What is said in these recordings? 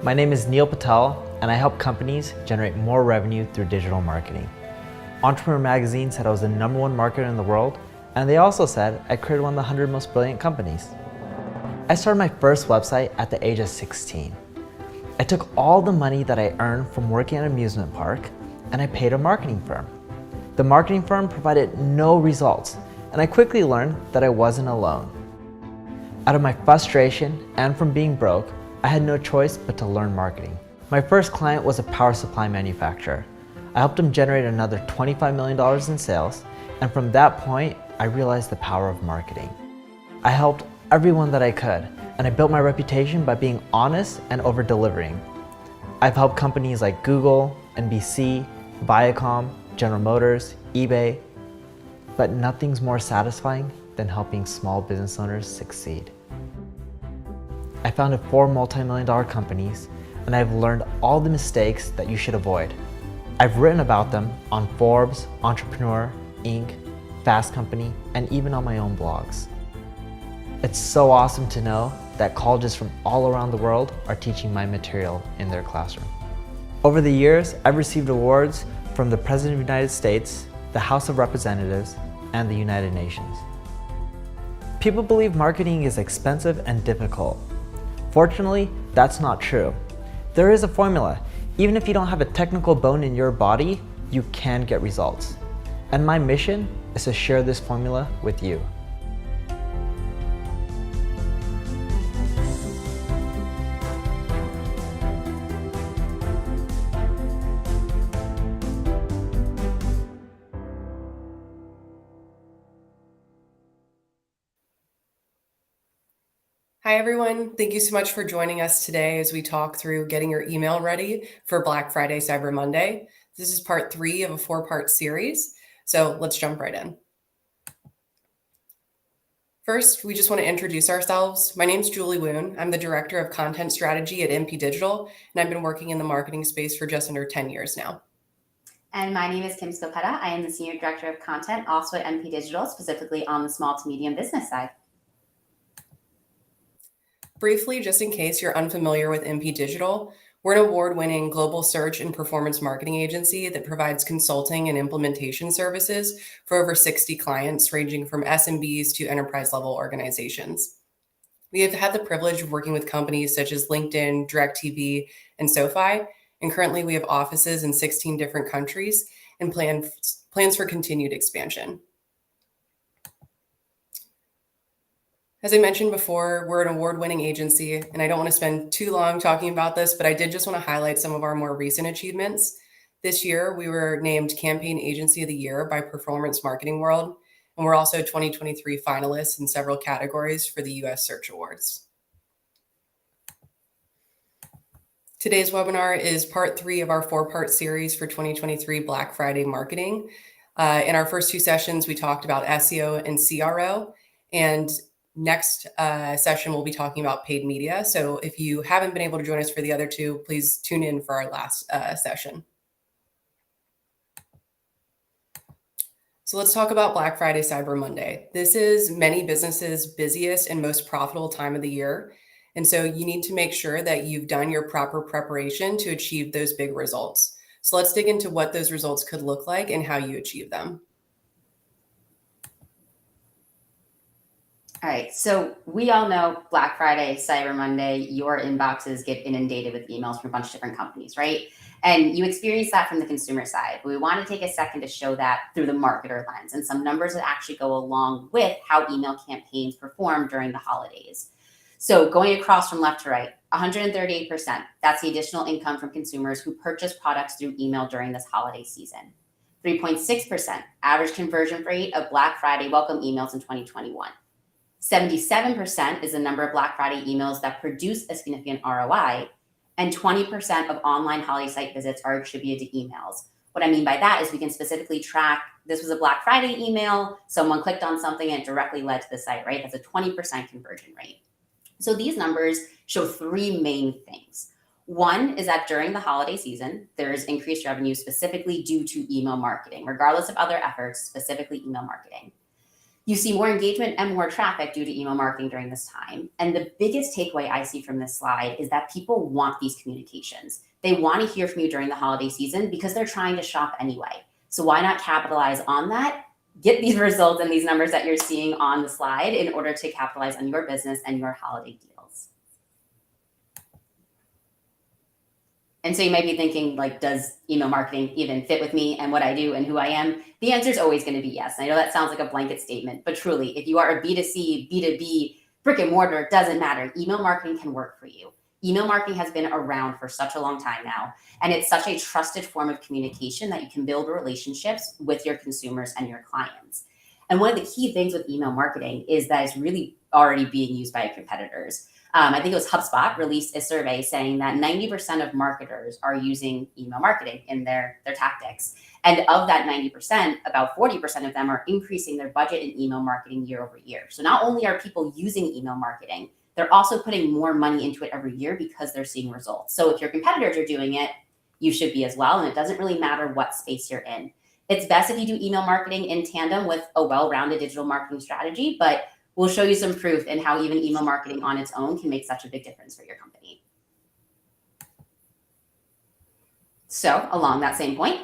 My name is Neil Patel, and I help companies generate more revenue through digital marketing. Entrepreneur Magazine said I was the #1 marketer in the world, and they also said I created one of the 100 most brilliant companies. I started my first website at the age of 16. I took all the money that I earned from working at an amusement park, and I paid a marketing firm. The marketing firm provided no results, and I quickly learned that I wasn't alone. Out of my frustration and from being broke, I had no choice but to learn marketing. My first client was a power supply manufacturer. I helped them generate another $25 million in sales, and from that point, I realized the power of marketing. I helped everyone that I could, and I built my reputation by being honest and over-delivering. I've helped companies like Google, NBC, Viacom, General Motors, eBay, but nothing's more satisfying than helping small business owners succeed. I founded 4 multi-million-dollar companies, and I've learned all the mistakes that you should avoid. I've written about them on Forbes, Entrepreneur, Inc., Fast Company, and even on my own blogs. It's so awesome to know that colleges from all around the world are teaching my material in their classroom. Over the years, I've received awards from the President of the United States, the House of Representatives, and the United Nations. People believe marketing is expensive and difficult. Fortunately, that's not true. There is a formula. Even if you don't have a technical bone in your body, you can get results. And my mission is to share this formula with you. Hi, everyone. Thank you so much for joining us today as we talk through getting your email ready for Black Friday, Cyber Monday. This is part 3 of a 4-part series, so let's jump right in. First, we just want to introduce ourselves. My name is Julie Woon. I'm the Director of Content Strategy at MP Digital, and I've been working in the marketing space for just under 10 years now. And my name is Kim Scopetta. I am the Senior Director of Content, also at MP Digital, specifically on the small to medium business side. Briefly, just in case you're unfamiliar with MP Digital, we're an award-winning global search and performance marketing agency that provides consulting and implementation services for over 60 clients, ranging from SMBs to enterprise-level organizations. We have had the privilege of working with companies such as LinkedIn, DirecTV, and SoFi, and currently we have offices in 16 different countries and plans for continued expansion. As I mentioned before, we're an award-winning agency, and I don't want to spend too long talking about this, but I did just want to highlight some of our more recent achievements. This year, we were named Campaign Agency of the Year by Performance Marketing World, and we're also 2023 finalists in several categories for the US Search Awards. Today's webinar is part 3 of our 4-part series for 2023 Black Friday marketing. In our first 2 sessions, we talked about SEO and CRO, and next session, we'll be talking about paid media. So if you haven't been able to join us for the other 2, please tune in for our last session. So let's talk about Black Friday, Cyber Monday. This is many businesses' busiest and most profitable time of the year. And so you need to make sure that you've done your proper preparation to achieve those big results. So let's dig into what those results could look like and how you achieve them. All right, so we all know Black Friday, Cyber Monday, your inboxes get inundated with emails from a bunch of different companies, right? And you experience that from the consumer side. But we want to take a second to show that through the marketer lens and some numbers that actually go along with how email campaigns perform during the holidays. So going across from left to right, 138%, that's the additional income from consumers who purchase products through email during this holiday season. 3.6% average conversion rate of Black Friday welcome emails in 2021. 77% is the number of Black Friday emails that produce a significant ROI, and 20% of online holiday site visits are attributed to emails. What I mean by that is we can specifically track, this was a Black Friday email, someone clicked on something and it directly led to the site, right? That's a 20% conversion rate. So these numbers show 3 main things. One is that during the holiday season, there is increased revenue specifically due to email marketing, regardless of other efforts, specifically email marketing. You see more engagement and more traffic due to email marketing during this time. And the biggest takeaway I see from this slide is that people want these communications. They want to hear from you during the holiday season because they're trying to shop anyway. So why not capitalize on that? Get these results and these numbers that you're seeing on the slide in order to capitalize on your business and your holiday deals. And so you might be thinking, like, does email marketing even fit with me and what I do and who I am? The answer is always going to be yes. I know that sounds like a blanket statement, but truly, if you are a B2C, B2B, brick and mortar, it doesn't matter. Email marketing can work for you. Email marketing has been around for such a long time now, and it's such a trusted form of communication that you can build relationships with your consumers and your clients. And one of the key things with email marketing is that it's really already being used by competitors. I think it was HubSpot released a survey saying that 90% of marketers are using email marketing in their tactics. And of that 90%, about 40% of them are increasing their budget in email marketing year over year. So not only are people using email marketing, they're also putting more money into it every year because they're seeing results. So if your competitors are doing it, you should be as well. And it doesn't really matter what space you're in. It's best if you do email marketing in tandem with a well-rounded digital marketing strategy, but we'll show you some proof in how even email marketing on its own can make such a big difference for your company. So along that same point,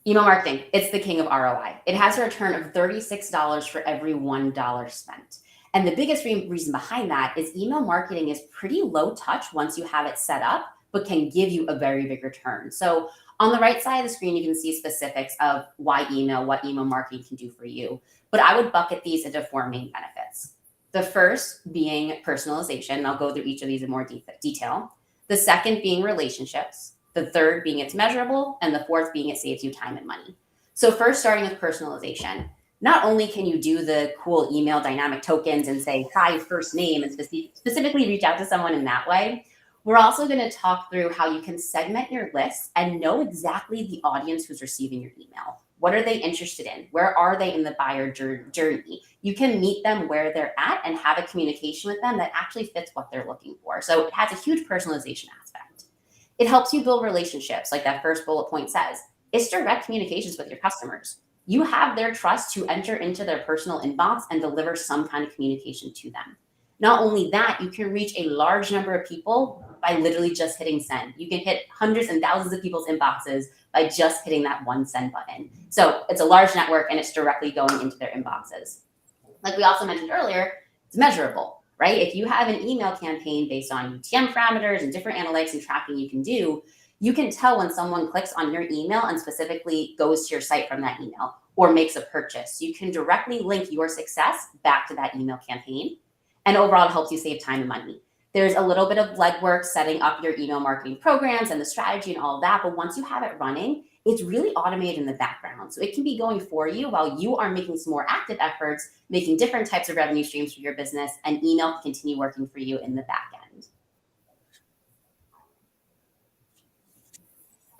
email marketing, it's the king of ROI. It has a return of $36 for every $1 spent. And the biggest reason behind that is email marketing is pretty low touch once you have it set up, but can give you a very big return. So on the right side of the screen, you can see specifics of why email, what email marketing can do for you. But I would bucket these into 4 main benefits. The first being personalization, and I'll go through each of these in more detail. The second being relationships. The third being it's measurable. And the fourth being it saves you time and money. So first, starting with personalization. Not only can you do the cool email dynamic tokens and say, hi, first name, and specifically reach out to someone in that way, we're also going to talk through how you can segment your list and know exactly the audience who's receiving your email. What are they interested in? Where are they in the buyer journey? You can meet them where they're at and have a communication with them that actually fits what they're looking for. So it has a huge personalization aspect. It helps you build relationships, like that first bullet point says. It's direct communications with your customers. You have their trust to enter into their personal inbox and deliver some kind of communication to them. Not only that, you can reach a large number of people by literally just hitting send. You can hit hundreds and thousands of people's inboxes by just hitting that one send button. So it's a large network and it's directly going into their inboxes. Like we also mentioned earlier, it's measurable, right? If you have an email campaign based on UTM parameters and different analytics and tracking you can do, you can tell when someone clicks on your email and specifically goes to your site from that email or makes a purchase. You can directly link your success back to that email campaign. And overall, it helps you save time and money. There's a little bit of legwork setting up your email marketing programs and the strategy and all of that. But once you have it running, it's really automated in the background. So it can be going for you while you are making some more active efforts, making different types of revenue streams for your business, and email can continue working for you in the back end.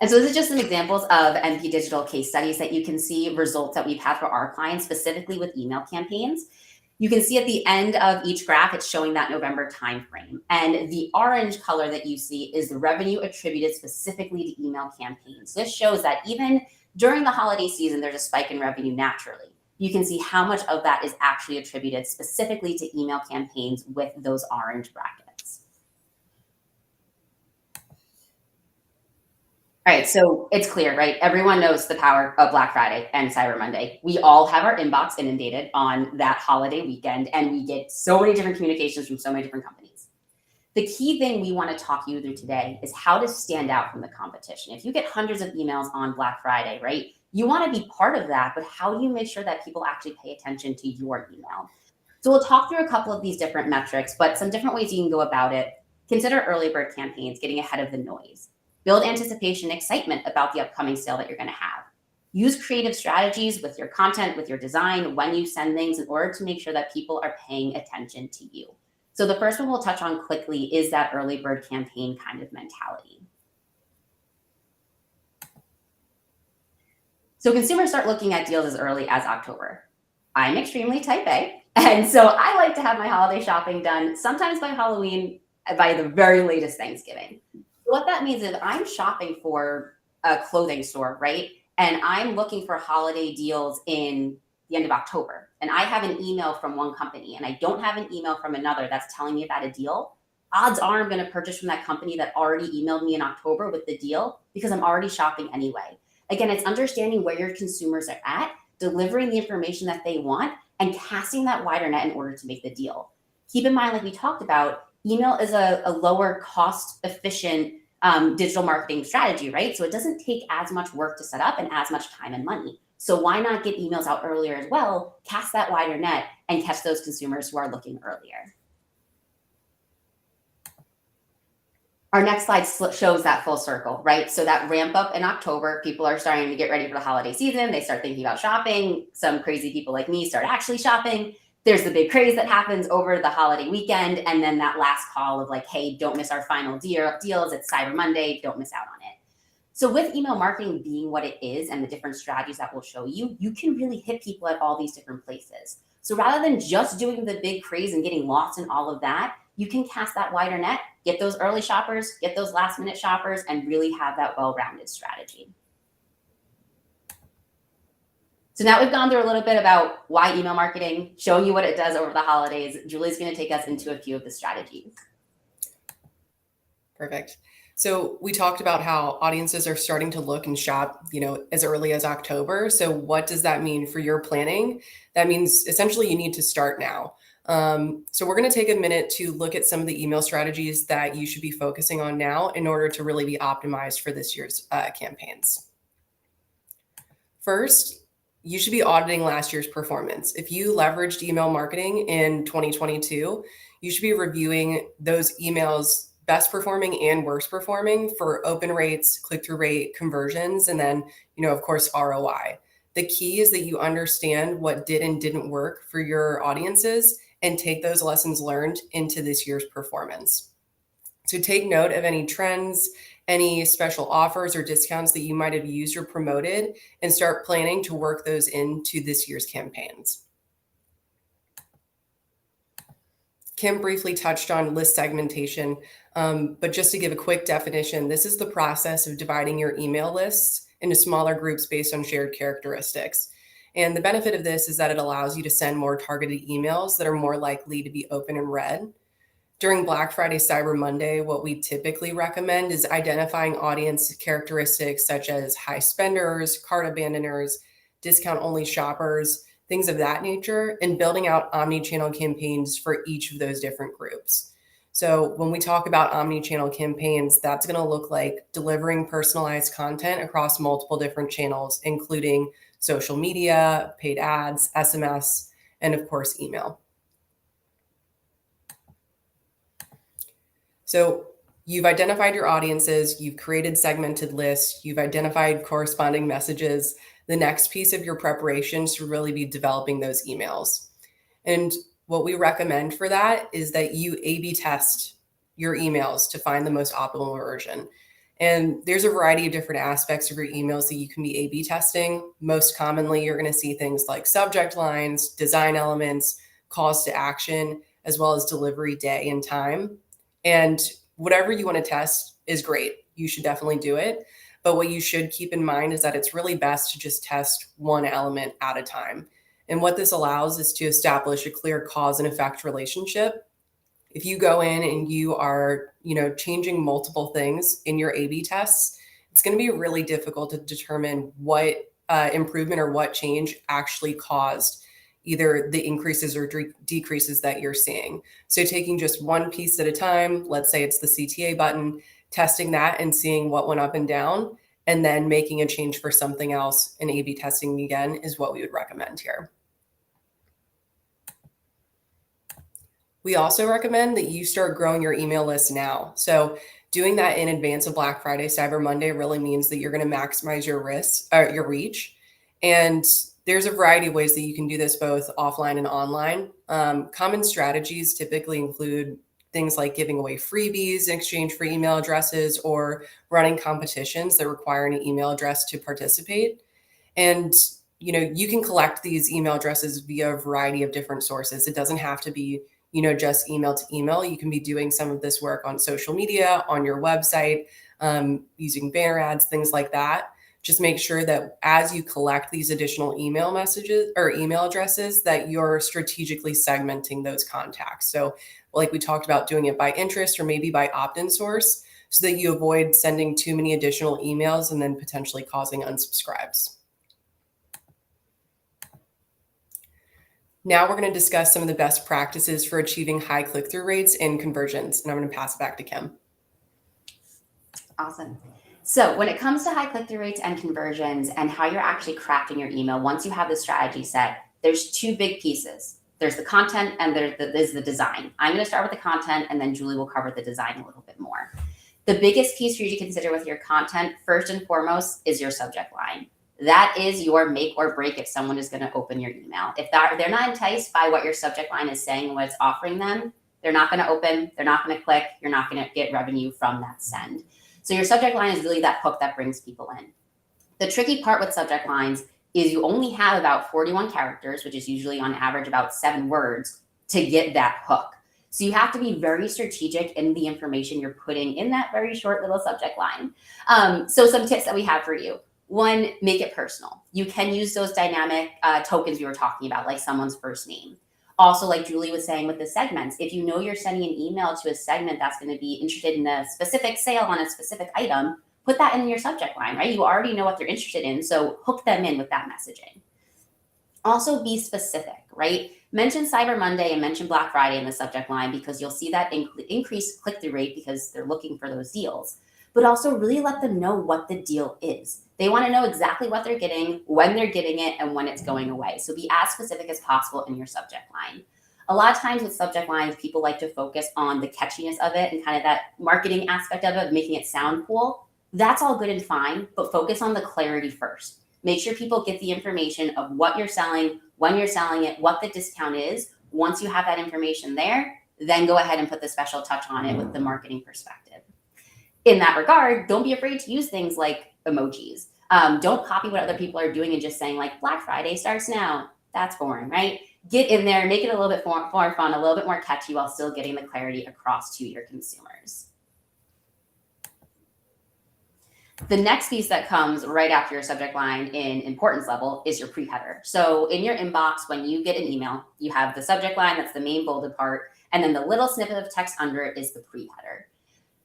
And so this is just some examples of MP Digital case studies that you can see results that we've had for our clients, specifically with email campaigns. You can see at the end of each graph, it's showing that November timeframe. And the orange color that you see is the revenue attributed specifically to email campaigns. This shows that even during the holiday season, there's a spike in revenue naturally. You can see how much of that is actually attributed specifically to email campaigns with those orange brackets. All right, so it's clear, right? Everyone knows the power of Black Friday and Cyber Monday. We all have our inbox inundated on that holiday weekend, and we get so many different communications from so many different companies. The key thing we want to talk you through today is how to stand out from the competition. If you get hundreds of emails on Black Friday, right? You want to be part of that, but how do you make sure that people actually pay attention to your email? So we'll talk through a couple of these different metrics, but some different ways you can go about it. Consider early bird campaigns, getting ahead of the noise. Build anticipation and excitement about the upcoming sale that you're going to have. Use creative strategies with your content, with your design, when you send things in order to make sure that people are paying attention to you. So the first one we'll touch on quickly is that early bird campaign kind of mentality. So consumers start looking at deals as early as October. I'm extremely type A, and so I like to have my holiday shopping done sometimes by Halloween, by the very latest Thanksgiving. What that means is I'm shopping for a clothing store, right? And I'm looking for holiday deals in the end of October, and I have an email from one company and I don't have an email from another that's telling me about a deal, odds are I'm going to purchase from that company that already emailed me in October with the deal because I'm already shopping anyway. Again, it's understanding where your consumers are at, delivering the information that they want, and casting that wider net in order to make the deal. Keep in mind, like we talked about, email is a lower cost efficient digital marketing strategy, right? So it doesn't take as much work to set up and as much time and money. So why not get emails out earlier as well, cast that wider net, and catch those consumers who are looking earlier? Our next slide shows that full circle, right? So that ramp up in October, people are starting to get ready for the holiday season. They start thinking about shopping. Some crazy people like me start actually shopping. There's the big craze that happens over the holiday weekend. And then that last call of like, hey, don't miss our final deals. It's Cyber Monday. Don't miss out on it. So with email marketing being what it is and the different strategies that we'll show you, you can really hit people at all these different places. So rather than just doing the big craze and getting lost in all of that, you can cast that wider net, get those early shoppers, get those last minute shoppers, and really have that well-rounded strategy. So now we've gone through a little bit about why email marketing, showing you what it does over the holidays. Julie's going to take us into a few of the strategies. Perfect. So we talked about how audiences are starting to look and shop, as early as October. So what does that mean for your planning? That means essentially you need to start now. So we're going to take a minute to look at some of the email strategies that you should be focusing on now in order to really be optimized for this year's campaigns. First, you should be auditing last year's performance. If you leveraged email marketing in 2022, you should be reviewing those emails best performing and worst performing for open rates, click-through rate, conversions, and then, of course, ROI. The key is that you understand what did and didn't work for your audiences and take those lessons learned into this year's performance. So take note of any trends, any special offers or discounts that you might have used or promoted, and start planning to work those into this year's campaigns. Kim briefly touched on list segmentation, but just to give a quick definition, this is the process of dividing your email lists into smaller groups based on shared characteristics. And the benefit of this is that it allows you to send more targeted emails that are more likely to be open and read. During Black Friday, Cyber Monday, what we typically recommend is identifying audience characteristics such as high spenders, cart abandoners, discount-only shoppers, things of that nature, and building out omni-channel campaigns for each of those different groups. So when we talk about omni-channel campaigns, that's going to look like delivering personalized content across multiple different channels, including social media, paid ads, SMS, and of course, email. So you've identified your audiences, you've created segmented lists, you've identified corresponding messages. The next piece of your preparation should really be developing those emails. And what we recommend for that is that you A/B test your emails to find the most optimal version. And there's a variety of different aspects of your emails that you can be A/B testing. Most commonly, you're going to see things like subject lines, design elements, calls to action, as well as delivery day and time. And whatever you want to test is great. You should definitely do it. But what you should keep in mind is that it's really best to just test one element at a time. And what this allows is to establish a clear cause and effect relationship. If you go in and you are, changing multiple things in your A/B tests, it's going to be really difficult to determine what improvement or what change actually caused either the increases or decreases that you're seeing. So taking just one piece at a time, let's say it's the CTA button, testing that and seeing what went up and down, and then making a change for something else and A/B testing again is what we would recommend here. We also recommend that you start growing your email list now. So doing that in advance of Black Friday, Cyber Monday really means that you're going to maximize your reach. And there's a variety of ways that you can do this both offline and online. Common strategies typically include things like giving away freebies in exchange for email addresses or running competitions that require an email address to participate. And you can collect these email addresses via a variety of different sources. It doesn't have to be just email to email. You can be doing some of this work on social media, on your website, using banner ads, things like that. Just make sure that as you collect these additional email messages or email addresses, that you're strategically segmenting those contacts. So like we talked about, doing it by interest or maybe by opt-in source, so that you avoid sending too many additional emails and then potentially causing unsubscribes. Now we're going to discuss some of the best practices for achieving high click-through rates and conversions, and I'm going to pass it back to Kim. Awesome. So when it comes to high click-through rates and conversions and how you're actually crafting your email, once you have the strategy set, there's two big pieces. There's the content and there's the design. I'm going to start with the content, and then Julie will cover the design a little bit more. The biggest piece for you to consider with your content, first and foremost, is your subject line. That is your make or break if someone is going to open your email. If they're not enticed by what your subject line is saying and what it's offering them, they're not going to open, they're not going to click, you're not going to get revenue from that send. So your subject line is really that hook that brings people in. The tricky part with subject lines is you only have about 41 characters, which is usually on average about 7 words, to get that hook. So you have to be very strategic in the information you're putting in that very short little subject line. So some tips that we have for you. 1, make it personal. You can use those dynamic tokens we were talking about, like someone's first name. Also, like Julie was saying with the segments, if you know you're sending an email to a segment that's going to be interested in a specific sale on a specific item, put that in your subject line, right? You already know what they're interested in, so hook them in with that messaging. Also be specific, right? Mention Cyber Monday and mention Black Friday in the subject line, because you'll see that increased click-through rate because they're looking for those deals. But also really let them know what the deal is. They want to know exactly what they're getting, when they're getting it, and when it's going away. So be as specific as possible in your subject line. A lot of times with subject lines, people like to focus on the catchiness of it and kind of that marketing aspect of it, making it sound cool. That's all good and fine, but focus on the clarity first. Make sure people get the information of what you're selling, when you're selling it, what the discount is. Once you have that information there, then go ahead and put the special touch on it with the marketing perspective. In that regard, don't be afraid to use things like emojis. Don't copy what other people are doing and just saying like Black Friday starts now. That's boring, right? Get in there, make it a little bit more fun, a little bit more catchy while still getting the clarity across to your consumers. The next piece that comes right after your subject line in importance level is your pre-header. So in your inbox, when you get an email, you have the subject line, that's the main bolded part, and then the little snippet of text under it is the pre-header.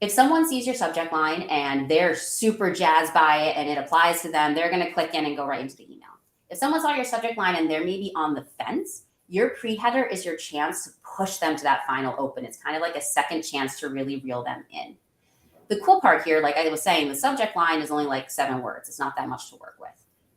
If someone sees your subject line and they're super jazzed by it and it applies to them, they're going to click in and go right into the email. If someone saw your subject line and they're maybe on the fence, your pre-header is your chance to push them to that final open. It's kind of like a second chance to really reel them in. The cool part here, like I was saying, the subject line is only like 7 words. It's not that much to work with.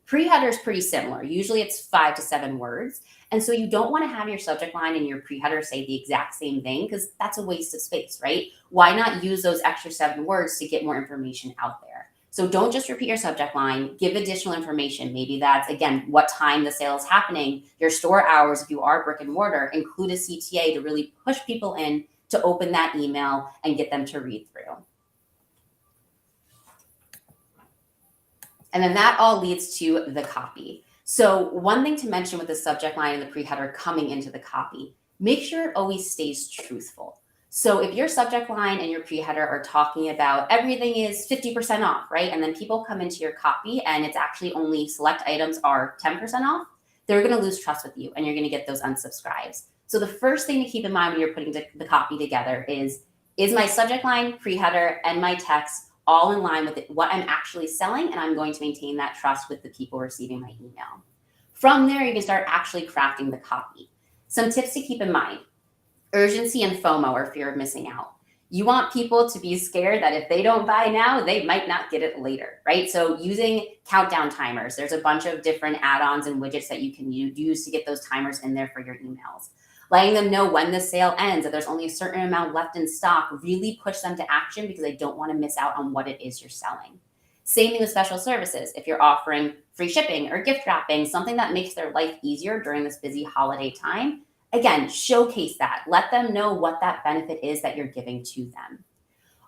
Pre-header is pretty similar. Usually it's 5 to 7 words. And so you don't want to have your subject line and your pre-header say the exact same thing, because that's a waste of space, right? Why not use those extra 7 words to get more information out there? So don't just repeat your subject line, give additional information. Maybe that's, again, what time the sale is happening, your store hours, if you are brick and mortar, include a CTA to really push people in to open that email and get them to read through. And then that all leads to the copy. So one thing to mention with the subject line and the pre-header coming into the copy, make sure it always stays truthful. So if your subject line and your pre-header are talking about everything is 50% off, right? And then people come into your copy and it's actually only select items are 10% off, they're going to lose trust with you and you're going to get those unsubscribes. So the first thing to keep in mind when you're putting the copy together is my subject line, pre-header, and my text all in line with what I'm actually selling, and I'm going to maintain that trust with the people receiving my email. From there, you can start actually crafting the copy. Some tips to keep in mind: urgency and FOMO, or fear of missing out. You want people to be scared that if they don't buy now, they might not get it later, right? So using countdown timers, there's a bunch of different add-ons and widgets that you can use to get those timers in there for your emails. Letting them know when the sale ends, that there's only a certain amount left in stock, really push them to action because they don't want to miss out on what it is you're selling. Same thing with special services. If you're offering free shipping or gift wrapping, something that makes their life easier during this busy holiday time, again, showcase that. Let them know what that benefit is that you're giving to them.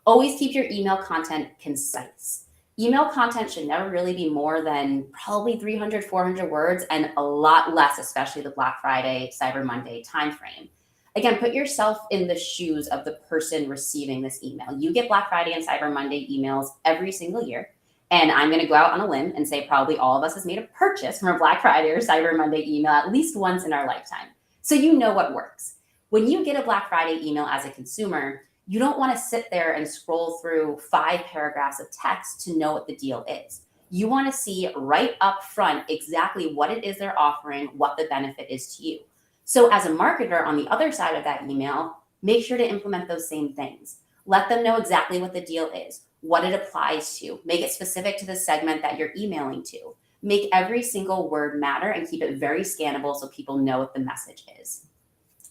Always keep your email content concise. Email content should never really be more than probably 300, 400 words, and a lot less, especially the Black Friday, Cyber Monday timeframe. Again, put yourself in the shoes of the person receiving this email. You get Black Friday and Cyber Monday emails every single year. And I'm going to go out on a limb and say probably all of us has made a purchase from a Black Friday or Cyber Monday email at least once in our lifetime. So you know what works. When you get a Black Friday email as a consumer, you don't want to sit there and scroll through 5 paragraphs of text to know what the deal is. You want to see right up front exactly what it is they're offering, what the benefit is to you. So as a marketer on the other side of that email, make sure to implement those same things. Let them know exactly what the deal is, what it applies to. Make it specific to the segment that you're emailing to. Make every single word matter and keep it very scannable so people know what the message is.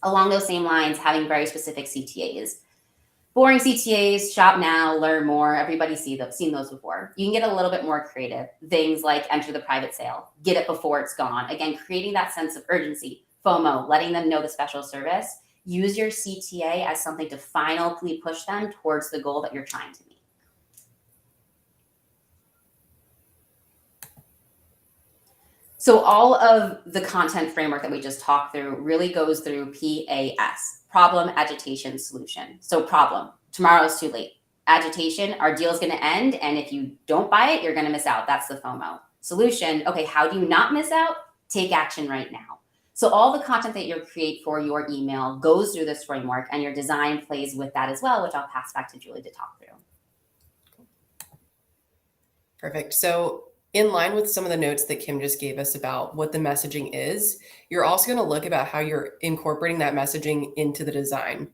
Along those same lines, having very specific CTAs. Boring CTAs, shop now, learn more. Everybody's seen those before. You can get a little bit more creative. Things like enter the private sale, get it before it's gone. Again, creating that sense of urgency, FOMO, letting them know the special service. Use your CTA as something to finally push them towards the goal that you're trying to meet. So all of the content framework that we just talked through really goes through PAS, problem, agitation, solution. So problem, tomorrow is too late. Agitation, our deal is going to end. And if you don't buy it, you're going to miss out. That's the FOMO. Solution, okay, how do you not miss out? Take action right now. So all the content that you create for your email goes through this framework, and your design plays with that as well, which I'll pass back to Julie to talk through. Perfect. So in line with some of the notes that Kim just gave us about what the messaging is, you're also going to look about how you're incorporating that messaging into the design.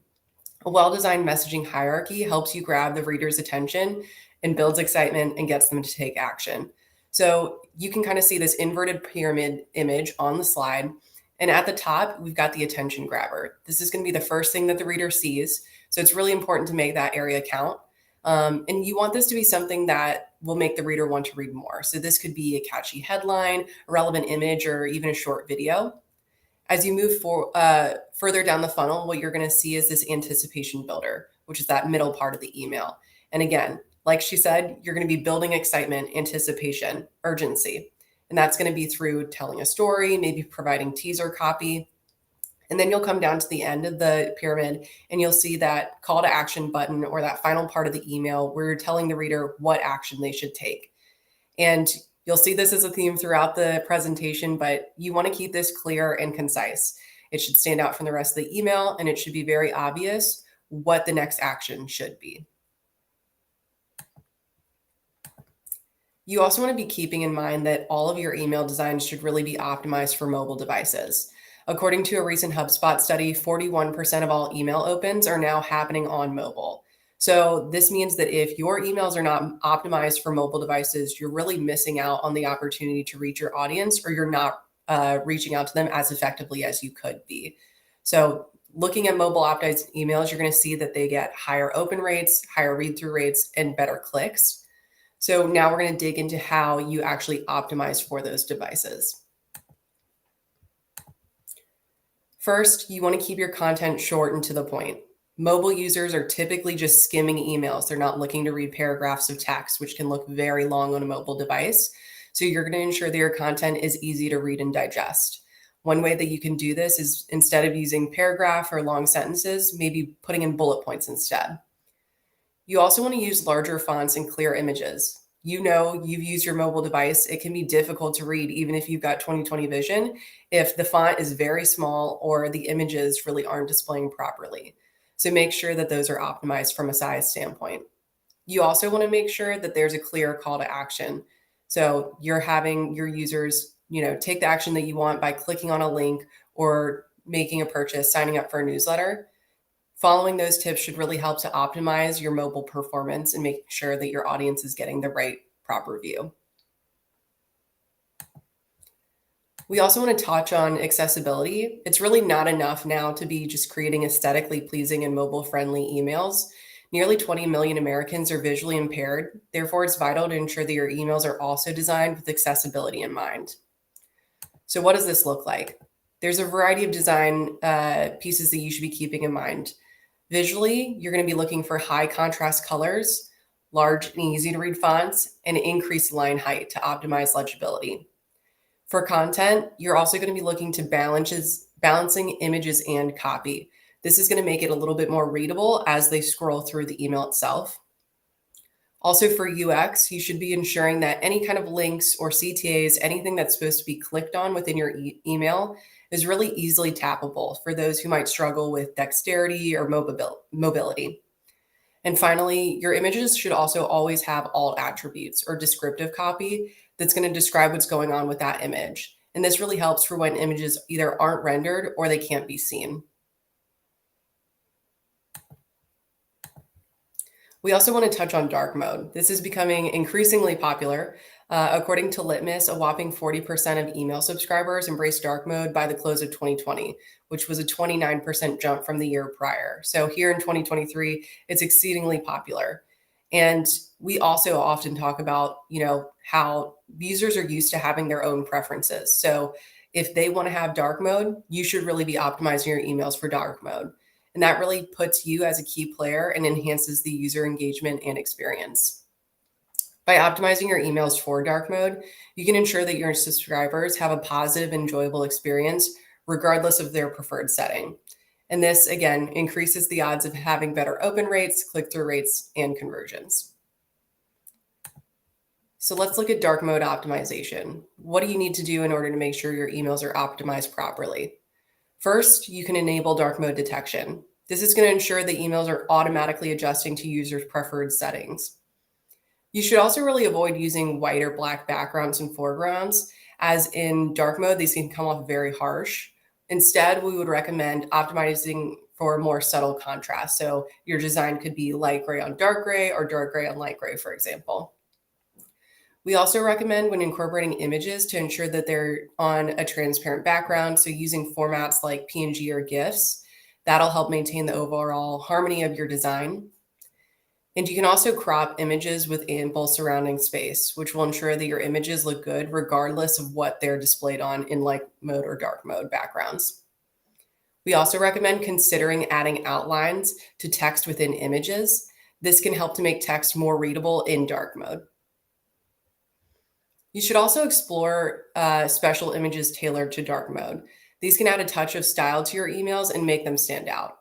A well-designed messaging hierarchy helps you grab the reader's attention and builds excitement and gets them to take action. So you can kind of see this inverted pyramid image on the slide. And at the top, we've got the attention grabber. This is going to be the first thing that the reader sees. So it's really important to make that area count. And you want this to be something that will make the reader want to read more. So this could be a catchy headline, a relevant image, or even a short video. As you move further down the funnel, what you're going to see is this anticipation builder, which is that middle part of the email. And again, like she said, you're going to be building excitement, anticipation, urgency. And that's going to be through telling a story, maybe providing teaser copy. And then you'll come down to the end of the pyramid and you'll see that call to action button, or that final part of the email where you're telling the reader what action they should take. And you'll see this as a theme throughout the presentation, but you want to keep this clear and concise. It should stand out from the rest of the email, and it should be very obvious what the next action should be. You also want to be keeping in mind that all of your email designs should really be optimized for mobile devices. According to a recent HubSpot study, 41% of all email opens are now happening on mobile. So this means that if your emails are not optimized for mobile devices, you're really missing out on the opportunity to reach your audience, or you're not reaching out to them as effectively as you could be. So looking at mobile optimized emails, you're going to see that they get higher open rates, higher read-through rates, and better clicks. So now we're going to dig into how you actually optimize for those devices. First, you want to keep your content short and to the point. Mobile users are typically just skimming emails. They're not looking to read paragraphs of text, which can look very long on a mobile device. So you're going to ensure that your content is easy to read and digest. One way that you can do this is, instead of using paragraph or long sentences, maybe putting in bullet points instead. You also want to use larger fonts and clear images. You know, you've used your mobile device. It can be difficult to read, even if you've got 20/20 vision, if the font is very small or the images really aren't displaying properly. So make sure that those are optimized from a size standpoint. You also want to make sure that there's a clear call to action. So you're having your users, take the action that you want by clicking on a link or making a purchase, signing up for a newsletter. Following those tips should really help to optimize your mobile performance and make sure that your audience is getting the right proper view. We also want to touch on accessibility. It's really not enough now to be just creating aesthetically pleasing and mobile-friendly emails. Nearly 20 million Americans are visually impaired. Therefore, it's vital to ensure that your emails are also designed with accessibility in mind. So what does this look like? There's a variety of design pieces that you should be keeping in mind. Visually, you're going to be looking for high contrast colors, large and easy to read fonts, and increased line height to optimize legibility. For content, you're also going to be looking to balancing images and copy. This is going to make it a little bit more readable as they scroll through the email itself. Also for UX, you should be ensuring that any kind of links or CTAs, anything that's supposed to be clicked on within your email is really easily tappable for those who might struggle with dexterity or mobility. And finally, your images should also always have alt attributes or descriptive copy that's going to describe what's going on with that image. And this really helps for when images either aren't rendered or they can't be seen. We also want to touch on dark mode. This is becoming increasingly popular. According to Litmus, a whopping 40% of email subscribers embraced dark mode by the close of 2020, which was a 29% jump from the year prior. So here in 2023, it's exceedingly popular. And we also often talk about, how users are used to having their own preferences. So if they want to have dark mode, you should really be optimizing your emails for dark mode. And that really puts you as a key player and enhances the user engagement and experience. By optimizing your emails for dark mode, you can ensure that your subscribers have a positive, enjoyable experience, regardless of their preferred setting. And this, again, increases the odds of having better open rates, click-through rates, and conversions. So let's look at dark mode optimization. What do you need to do in order to make sure your emails are optimized properly? First, you can enable dark mode detection. This is going to ensure that emails are automatically adjusting to users' preferred settings. You should also really avoid using white or black backgrounds and foregrounds, as in dark mode, these can come off very harsh. Instead, we would recommend optimizing for more subtle contrast. So your design could be light gray on dark gray or dark gray on light gray, for example. We also recommend when incorporating images to ensure that they're on a transparent background. So using formats like PNG or GIFs, that'll help maintain the overall harmony of your design. And you can also crop images with ample surrounding space, which will ensure that your images look good regardless of what they're displayed on in light mode or dark mode backgrounds. We also recommend considering adding outlines to text within images. This can help to make text more readable in dark mode. You should also explore special images tailored to dark mode. These can add a touch of style to your emails and make them stand out.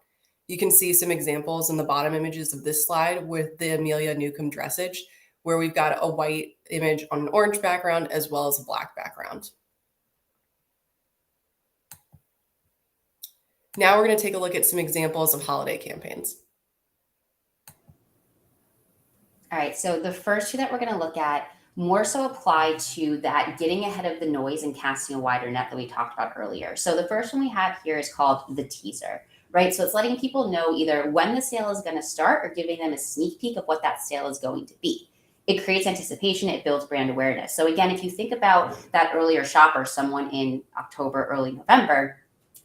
You can see some examples in the bottom images of this slide with the Amelia Newcomb dressage, where we've got a white image on an orange background as well as a black background. Now we're going to take a look at some examples of holiday campaigns. All right, so the first two that we're going to look at more so apply to that getting ahead of the noise and casting a wider net that we talked about earlier. So the first one we have here is called the teaser, right? So it's letting people know either when the sale is going to start or giving them a sneak peek of what that sale is going to be. It creates anticipation, it builds brand awareness. So again, if you think about that earlier shopper, someone in October, early November,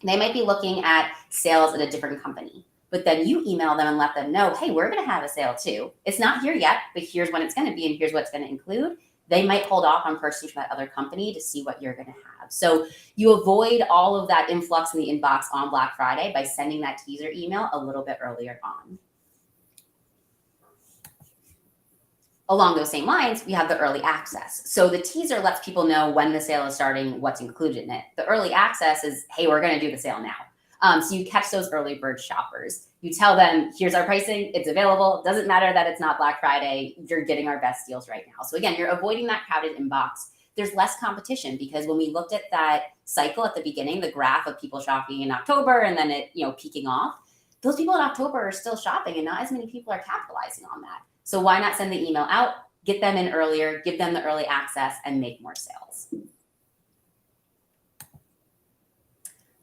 they might be looking at sales at a different company. But then you email them and let them know, hey, we're going to have a sale too. It's not here yet, but here's when it's going to be and here's what it's going to include. They might hold off on purchasing from that other company to see what you're going to have. So you avoid all of that influx in the inbox on Black Friday by sending that teaser email a little bit earlier on. Along those same lines, we have the early access. So the teaser lets people know when the sale is starting, what's included in it. The early access is, hey, we're going to do the sale now. So you catch those early bird shoppers. You tell them, here's our pricing, it's available. Doesn't matter that it's not Black Friday, you're getting our best deals right now. So again, you're avoiding that crowded inbox. There's less competition because when we looked at that cycle at the beginning, the graph of people shopping in October and then it, peaking off, those people in October are still shopping and not as many people are capitalizing on that. So why not send the email out, get them in earlier, give them the early access and make more sales.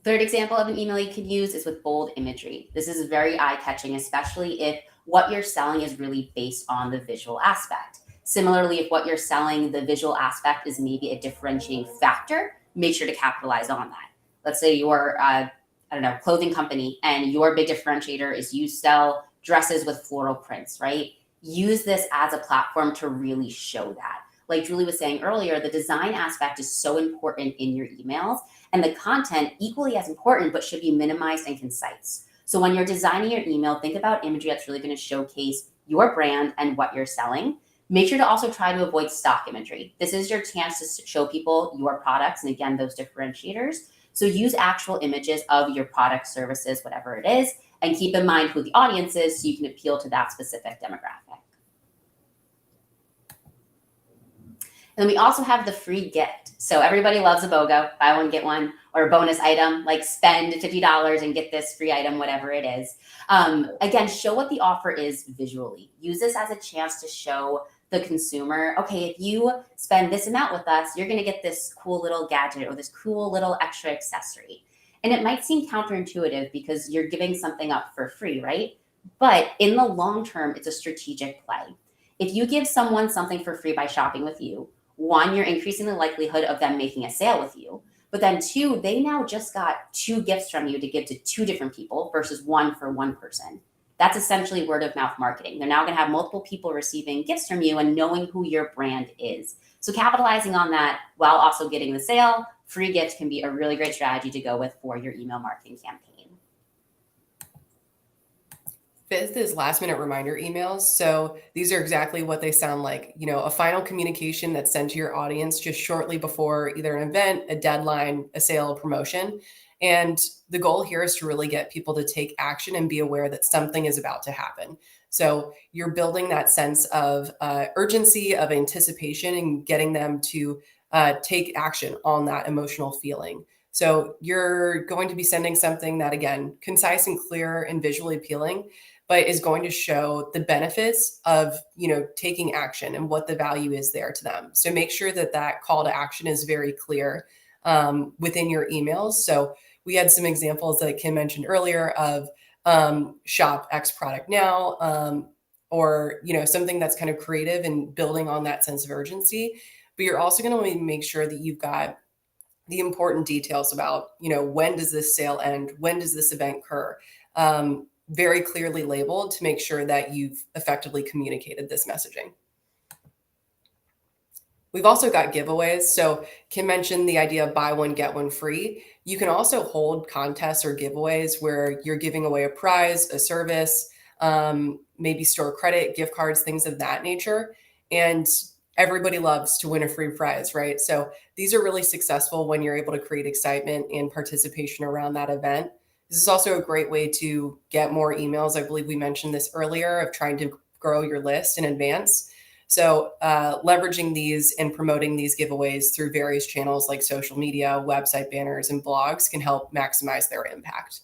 Third example of an email you could use is with bold imagery. This is very eye-catching, especially if what you're selling is really based on the visual aspect. Similarly, if what you're selling, the visual aspect is maybe a differentiating factor, make sure to capitalize on that. Let's say you're, clothing company and your big differentiator is you sell dresses with floral prints, right? Use this as a platform to really show that. Like Julie was saying earlier, the design aspect is so important in your emails and the content equally as important, but should be minimized and concise. So when you're designing your email, think about imagery that's really going to showcase your brand and what you're selling. Make sure to also try to avoid stock imagery. This is your chance to show people your products and again, those differentiators. So use actual images of your product, services, whatever it is, and keep in mind who the audience is so you can appeal to that specific demographic. And then we also have the free gift. So everybody loves a BOGO, buy one, get one, or a bonus item, like spend $50 and get this free item, whatever it is. Again, show what the offer is visually. Use this as a chance to show the consumer, okay, if you spend this amount with us, you're going to get this cool little gadget or this cool little extra accessory. And it might seem counterintuitive because you're giving something up for free, right? But in the long term, it's a strategic play. If you give someone something for free by shopping with you, one, you're increasing the likelihood of them making a sale with you. But then two, they now just got 2 gifts from you to give to 2 different people versus 1 for 1 person. That's essentially word of mouth marketing. They're now going to have multiple people receiving gifts from you and knowing who your brand is. So capitalizing on that while also getting the sale, free gifts can be a really great strategy to go with for your email marketing campaign. 5th is last minute reminder emails. So these are exactly what they sound like. A final communication that's sent to your audience just shortly before either an event, a deadline, a sale, a promotion. And the goal here is to really get people to take action and be aware that something is about to happen. So you're building that sense of urgency, of anticipation, and getting them to take action on that emotional feeling. So you're going to be sending something that, again, concise and clear and visually appealing, but is going to show the benefits of, taking action and what the value is there to them. So make sure that that call to action is very clear within your emails. So we had some examples that Kim mentioned earlier of shop X product now, or, something that's kind of creative and building on that sense of urgency. But you're also going to want to make sure that you've got the important details about, when does this sale end? When does this event occur? Very clearly labeled to make sure that you've effectively communicated this messaging. We've also got giveaways. So Kim mentioned the idea of buy one, get one free. You can also hold contests or giveaways where you're giving away a prize, a service, maybe store credit, gift cards, things of that nature. And everybody loves to win a free prize, right? So these are really successful when you're able to create excitement and participation around that event. This is also a great way to get more emails. I believe we mentioned this earlier of trying to grow your list in advance. So leveraging these and promoting these giveaways through various channels like social media, website banners, and blogs can help maximize their impact.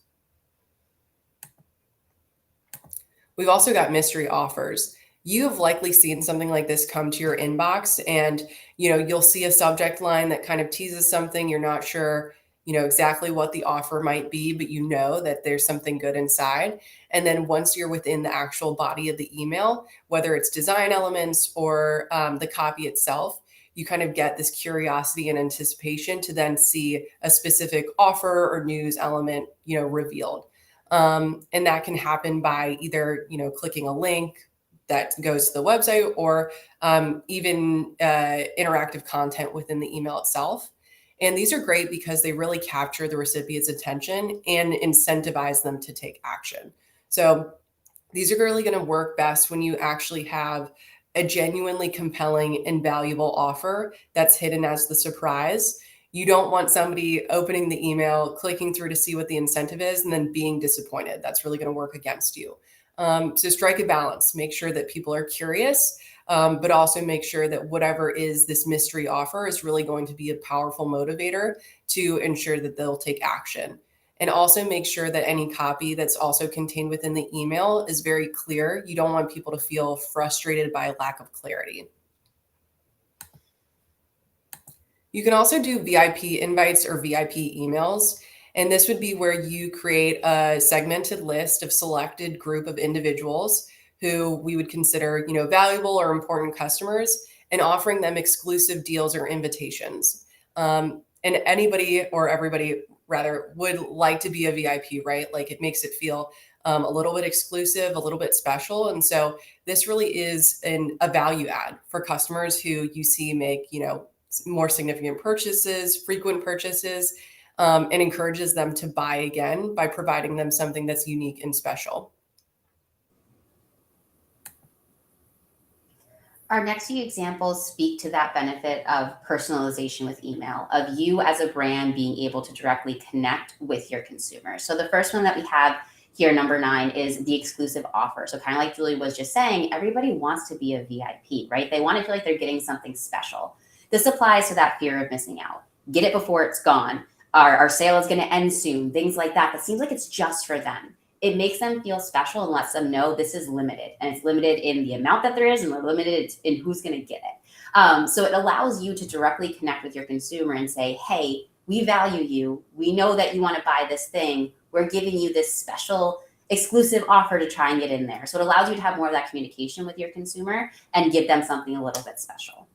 We've also got mystery offers. You have likely seen something like this come to your inbox, and you'll see a subject line that kind of teases something. You're not sure exactly what the offer might be, but that there's something good inside. And then once you're within the actual body of the email, whether it's design elements or the copy itself, you kind of get this curiosity and anticipation to then see a specific offer or news element, revealed. And that can happen by either, clicking a link that goes to the website or even interactive content within the email itself. And these are great because they really capture the recipient's attention and incentivize them to take action. So these are really going to work best when you actually have a genuinely compelling and valuable offer that's hidden as the surprise. You don't want somebody opening the email, clicking through to see what the incentive is, and then being disappointed. That's really going to work against you. So strike a balance. Make sure that people are curious, but also make sure that whatever is this mystery offer is really going to be a powerful motivator to ensure that they'll take action. And also make sure that any copy that's also contained within the email is very clear. You don't want people to feel frustrated by a lack of clarity. You can also do VIP invites or VIP emails. And this would be where you create a segmented list of selected group of individuals who we would consider, valuable or important customers, and offering them exclusive deals or invitations. And anybody or everybody rather would like to be a VIP, right? Like it makes it feel a little bit exclusive, a little bit special. And so this really is a value add for customers who you see make, more significant purchases, frequent purchases, and encourages them to buy again by providing them something that's unique and special. Our next few examples speak to that benefit of personalization with email, of you as a brand being able to directly connect with your consumers. So the first one that we have here, number 9, is the exclusive offer. So kind of like Julie was just saying, everybody wants to be a VIP, right? They want to feel like they're getting something special. This applies to that fear of missing out. Get it before it's gone. Our sale is going to end soon. Things like that. That seems like it's just for them. It makes them feel special and lets them know this is limited, and it's limited in the amount that there is, and limited in who's going to get it. So it allows you to directly connect with your consumer and say, hey, we value you. We know that you want to buy this thing. We're giving you this special exclusive offer to try and get in there. So it allows you to have more of that communication with your consumer and give them something a little bit special.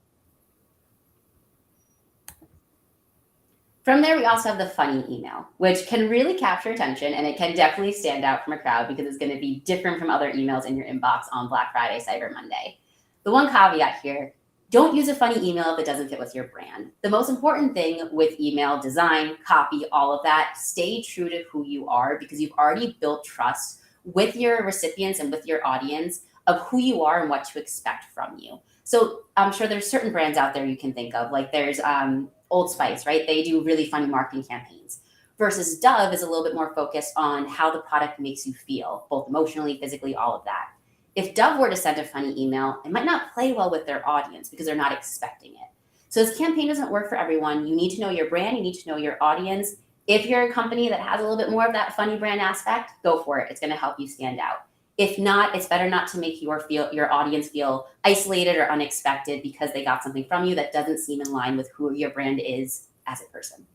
From there, we also have the funny email, which can really capture attention, and it can definitely stand out from a crowd because it's going to be different from other emails in your inbox on Black Friday, Cyber Monday. The one caveat here, don't use a funny email if it doesn't fit with your brand. The most important thing with email design, copy, all of that, stay true to who you are, because you've already built trust with your recipients and with your audience of who you are and what to expect from you. So I'm sure there's certain brands out there you can think of, like there's Old Spice, right? They do really funny marketing campaigns. Versus Dove is a little bit more focused on how the product makes you feel, both emotionally, physically, all of that. If Dove were to send a funny email, it might not play well with their audience because they're not expecting it. So this campaign doesn't work for everyone. You need to know your brand. You need to know your audience. If you're a company that has a little bit more of that funny brand aspect, go for it. It's going to help you stand out. If not, it's better not to make your audience feel isolated or unexpected because they got something from you that doesn't seem in line with who your brand is as a person.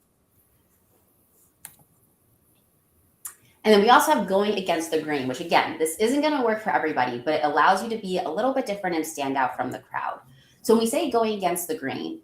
And then we also have going against the grain, which again, this isn't going to work for everybody, but it allows you to be a little bit different and stand out from the crowd. So when we say going against the grain,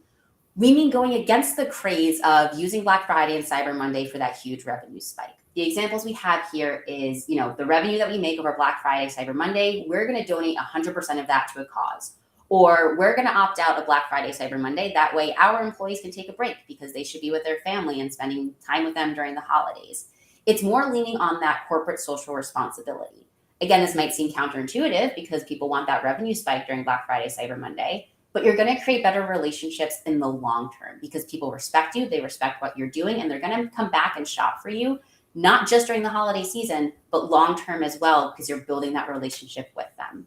we mean going against the craze of using Black Friday and Cyber Monday for that huge revenue spike. The examples we have here is, the revenue that we make over Black Friday, Cyber Monday, we're going to donate 100% of that to a cause. Or we're going to opt out of Black Friday, Cyber Monday. That way our employees can take a break because they should be with their family and spending time with them during the holidays. It's more leaning on that corporate social responsibility. Again, this might seem counterintuitive because people want that revenue spike during Black Friday, Cyber Monday, but you're going to create better relationships in the long term because people respect you, they respect what you're doing, and they're going to come back and shop for you, not just during the holiday season, but long term as well, because you're building that relationship with them.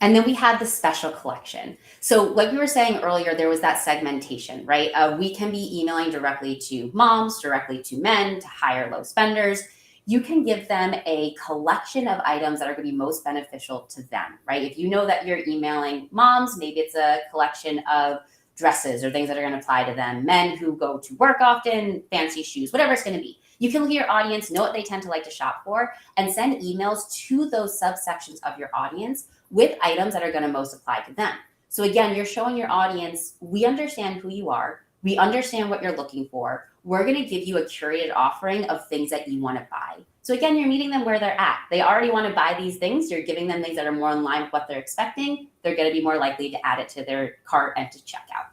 And then we had the special collection. So like we were saying earlier, there was that segmentation, right? We can be emailing directly to moms, directly to men, to high or low spenders. You can give them a collection of items that are going to be most beneficial to them, right? If you know that you're emailing moms, maybe it's a collection of dresses or things that are going to apply to them. Men who go to work often, fancy shoes, whatever it's going to be. You can look at your audience, know what they tend to like to shop for, and send emails to those subsections of your audience with items that are going to most apply to them. So again, you're showing your audience, we understand who you are. We understand what you're looking for. We're going to give you a curated offering of things that you want to buy. So again, you're meeting them where they're at. They already want to buy these things. You're giving them things that are more in line with what they're expecting. They're going to be more likely to add it to their cart and to checkout.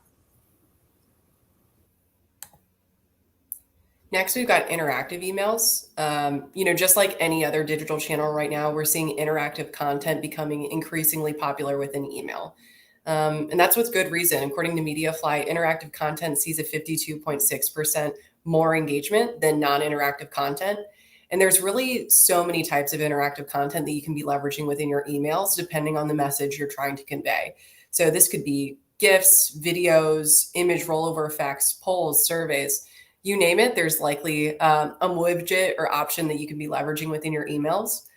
Next, we've got interactive emails. Just like any other digital channel right now, we're seeing interactive content becoming increasingly popular within email. And that's with good reason. According to MediaFly, interactive content sees a 52.6% more engagement than non-interactive content. And there's really so many types of interactive content that you can be leveraging within your emails, depending on the message you're trying to convey. So this could be GIFs, videos, image rollover effects, polls, surveys. You name it, there's likely a widget or option that you can be leveraging within your emails.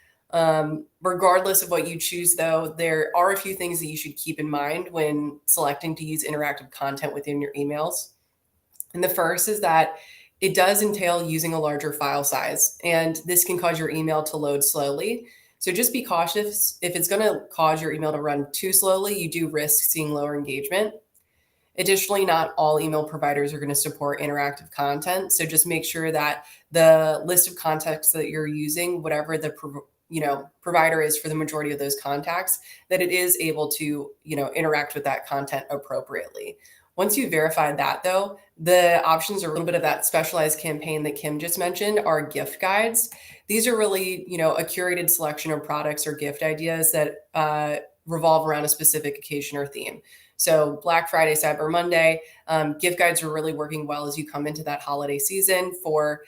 Regardless of what you choose, though, there are a few things that you should keep in mind when selecting to use interactive content within your emails. And the first is that it does entail using a larger file size, and this can cause your email to load slowly. So just be cautious. If it's going to cause your email to run too slowly, you do risk seeing lower engagement. Additionally, not all email providers are going to support interactive content. So just make sure that the list of contacts that you're using, whatever the provider is for the majority of those contacts, that it is able to interact with that content appropriately. Once you've verified that, though, the options are a little bit of that specialized campaign that Kim just mentioned are gift guides. These are really a curated selection of products or gift ideas that revolve around a specific occasion or theme. So Black Friday, Cyber Monday, gift guides are really working well as you come into that holiday season for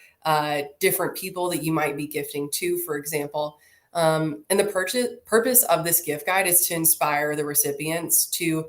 different people that you might be gifting to, for example. And the purpose of this gift guide is to inspire the recipients to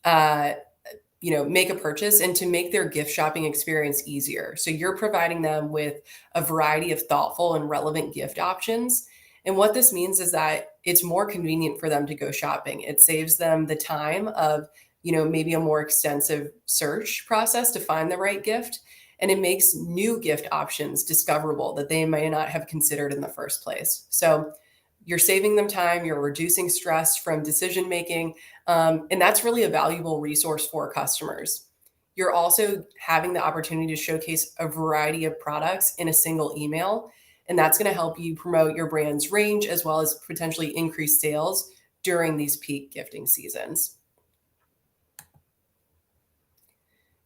make a purchase and to make their gift shopping experience easier. So you're providing them with a variety of thoughtful and relevant gift options. And what this means is that it's more convenient for them to go shopping. It saves them the time of, maybe a more extensive search process to find the right gift. And it makes new gift options discoverable that they may not have considered in the first place. So you're saving them time, you're reducing stress from decision making, and that's really a valuable resource for customers. You're also having the opportunity to showcase a variety of products in a single email, and that's going to help you promote your brand's range as well as potentially increase sales during these peak gifting seasons.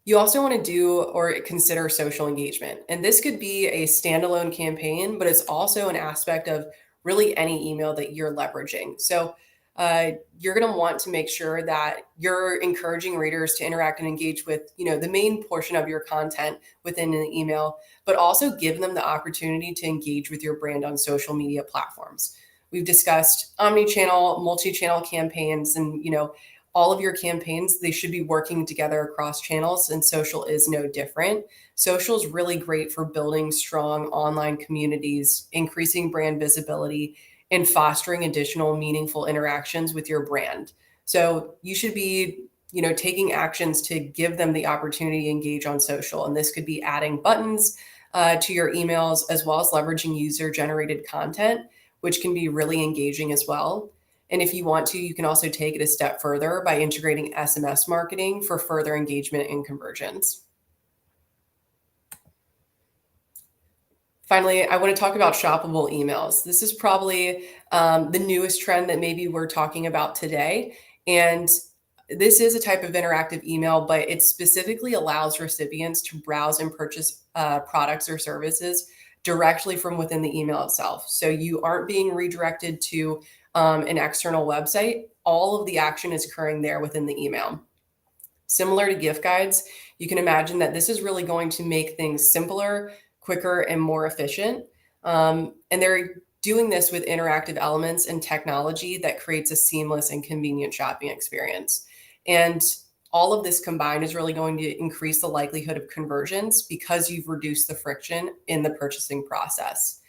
You also want to do or consider social engagement, and this could be a standalone campaign, but it's also an aspect of really any email that you're leveraging. So you're going to want to make sure that you're encouraging readers to interact and engage with, the main portion of your content within an email, but also give them the opportunity to engage with your brand on social media platforms. We've discussed omni-channel, multi-channel campaigns, and, all of your campaigns, they should be working together across channels, and social is no different. Social is really great for building strong online communities, increasing brand visibility, and fostering additional meaningful interactions with your brand. So you should be, taking actions to give them the opportunity to engage on social. And this could be adding buttons to your emails, as well as leveraging user-generated content, which can be really engaging as well. And if you want to, you can also take it a step further by integrating SMS marketing for further engagement and conversions. Finally, I want to talk about shoppable emails. This is probably the newest trend that maybe we're talking about today. And this is a type of interactive email, but it specifically allows recipients to browse and purchase products or services directly from within the email itself. So you aren't being redirected to an external website. All of the action is occurring there within the email. Similar to gift guides, you can imagine that this is really going to make things simpler, quicker, and more efficient. And they're doing this with interactive elements and technology that creates a seamless and convenient shopping experience. And all of this combined is really going to increase the likelihood of conversions because you've reduced the friction in the purchasing process.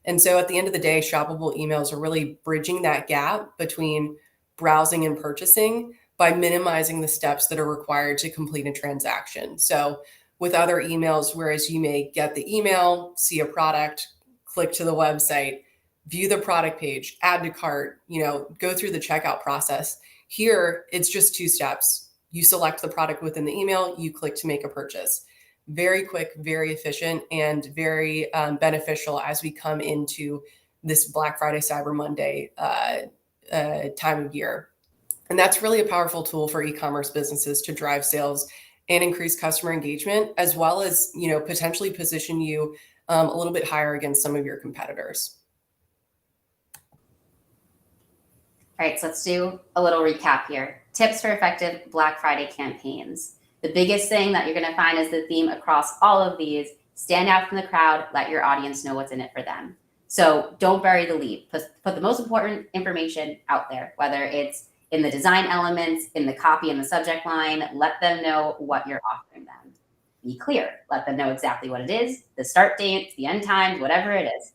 And so at the end of the day, shoppable emails are really bridging that gap between browsing and purchasing by minimizing the steps that are required to complete a transaction. So with other emails, whereas you may get the email, see a product, click to the website, view the product page, add to cart, go through the checkout process. Here, it's just 2 steps. You select the product within the email, you click to make a purchase. Very quick, very efficient, and very beneficial as we come into this Black Friday, Cyber Monday time of year. And that's really a powerful tool for e-commerce businesses to drive sales and increase customer engagement, as well as, potentially position you a little bit higher against some of your competitors. All right, so let's do a little recap here. Tips for effective Black Friday campaigns. The biggest thing that you're going to find is the theme across all of these: stand out from the crowd, let your audience know what's in it for them. So don't bury the lead. Put the most important information out there, whether it's in the design elements, in the copy, in the subject line. Let them know what you're offering them. Be clear. Let them know exactly what it is, the start dates, the end times, whatever it is.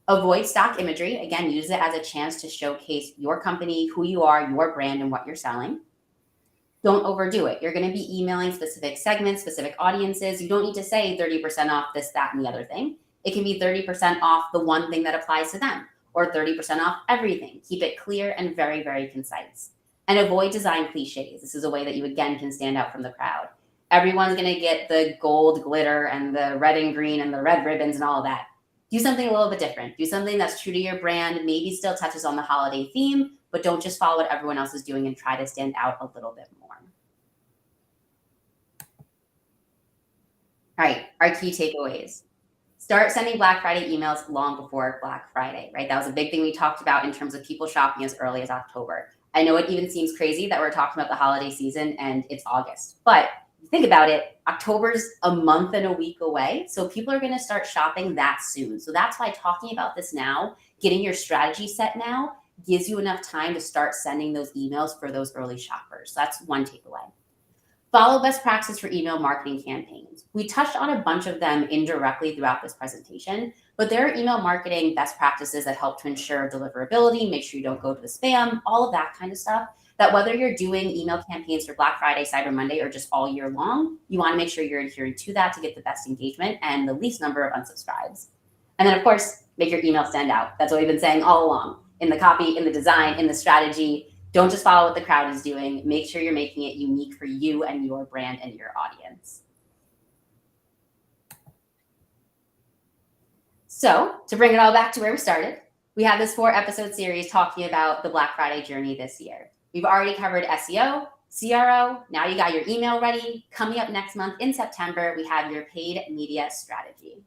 Avoid stock imagery. Again, use it as a chance to showcase your company, who you are, your brand, and what you're selling. Don't overdo it. You're going to be emailing specific segments, specific audiences. You don't need to say 30% off this, that, and the other thing. It can be 30% off the one thing that applies to them, or 30% off everything. Keep it clear and very, very concise. And avoid design cliches. This is a way that you, again, can stand out from the crowd. Everyone's going to get the gold glitter and the red and green and the red ribbons and all of that. Do something a little bit different. Do something that's true to your brand, maybe still touches on the holiday theme, but don't just follow what everyone else is doing and try to stand out a little bit more. All right, our key takeaways. Start sending Black Friday emails long before Black Friday, right? That was a big thing we talked about in terms of people shopping as early as October. I know it even seems crazy that we're talking about the holiday season and it's August, but think about it, October's a month and a week away. So people are going to start shopping that soon. So that's why talking about this now, getting your strategy set now, gives you enough time to start sending those emails for those early shoppers. So that's one takeaway. Follow best practices for email marketing campaigns. We touched on a bunch of them indirectly throughout this presentation, but there are email marketing best practices that help to ensure deliverability, make sure you don't go to the spam, all of that kind of stuff. That whether you're doing email campaigns for Black Friday, Cyber Monday, or just all year long, you want to make sure you're adhering to that to get the best engagement and the least number of unsubscribes. And then, of course, make your email stand out. That's what we've been saying all along. In the copy, in the design, in the strategy, don't just follow what the crowd is doing. Make sure you're making it unique for you and your brand and your audience. So to bring it all back to where we started, we have this 4-episode series talking about the Black Friday journey this year. We've already covered SEO, CRO. Now you got your email ready. Coming up next month in September, we have your paid media strategy.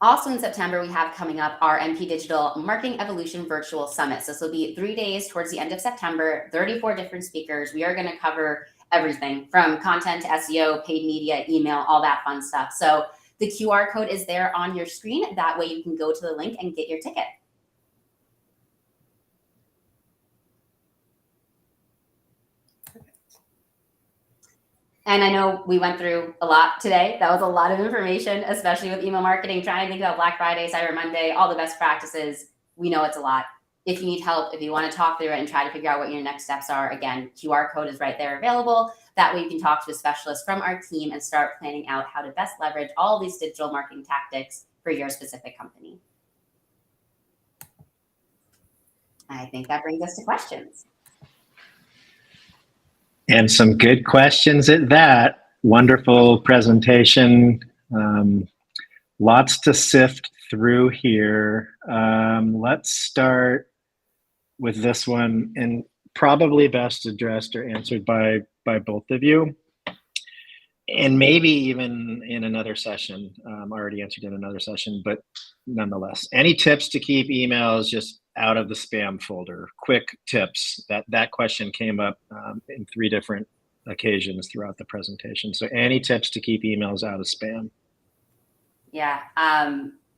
Also in September, we have coming up our MP Digital Marketing Evolution Virtual Summit. So this will be 3 days towards the end of September, 34 different speakers. We are going to cover everything from content to SEO, paid media, email, all that fun stuff. So the QR code is there on your screen. That way you can go to the link and get your ticket. And I know we went through a lot today. That was a lot of information, especially with email marketing, trying to think about Black Friday, Cyber Monday, all the best practices. We know it's a lot. If you need help, if you want to talk through it and try to figure out what your next steps are, again, QR code is right there available. That way you can talk to a specialist from our team and start planning out how to best leverage all these digital marketing tactics for your specific company. I think that brings us to questions. And some good questions at that. Wonderful presentation. Lots to sift through here. Let's start with this one, and probably best addressed or answered by both of you. And maybe even in another session, already answered in another session, but nonetheless. Any tips to keep emails just out of the spam folder? Quick tips. That question came up in 3 different occasions throughout the presentation. So any tips to keep emails out of spam? Yeah.